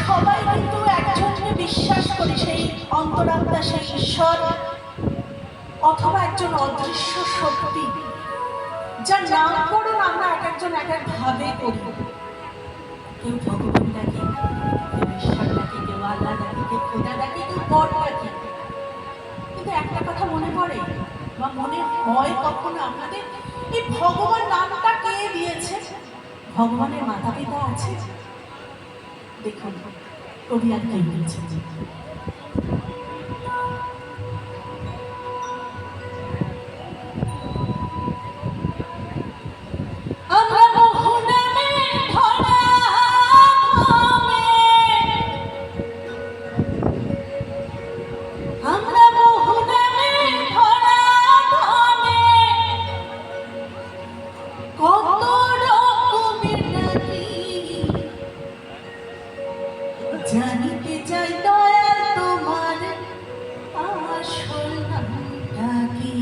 সবাই কিন্তু একজনকে বিশ্বাস করি, সেই অন্তরাত্মা, সেই ঈশ্বর অথবা একজন অদৃশ্য শক্তি, যার নামকরণ আমরা এক একজন এক এক ভাবে করি। কেউ ভগবান ডাকে, কেউ ঈশ্বর ডাকে, কেউ আল্লাহ ডাকে, কেউ খোদা ডাকে, কেউ গড ডাকে। কিন্তু একটা কথা মনে পড়ে বা মনে হয় কখনো আপনাদের, এই ভগবান নামটা কে দিয়েছে? ভগবানের মাতা পিতা আছে? দেখুন কবি আর কে বলছেন, জানিতে চাই দয়াল তোমার আসল নামটা কি?